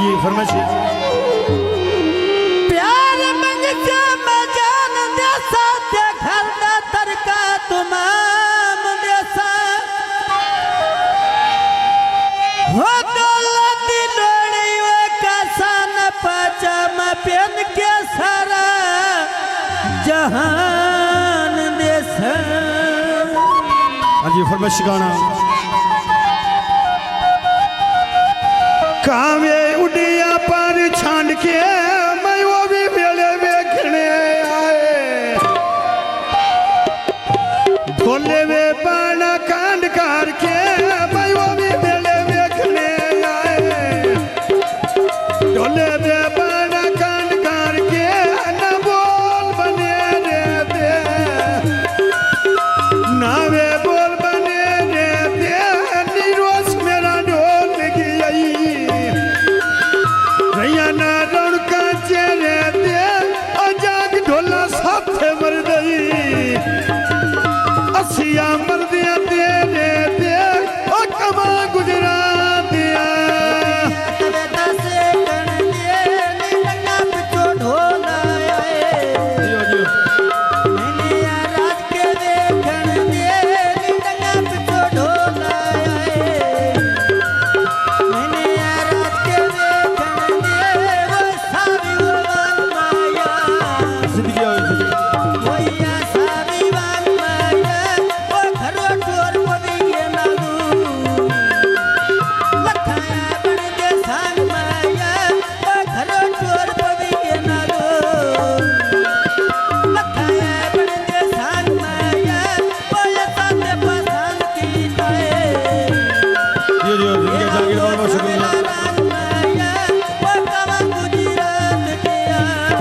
जी फरमाइश प्यार मंगते मैं जान देसा ते घर दा तरका तमाम देसा हो दौलत डोड़ी वे कसान पचम पेन के सारा जहान देसा। हाँ जी फरमाइश गाना कावे उड़िया पर छांड के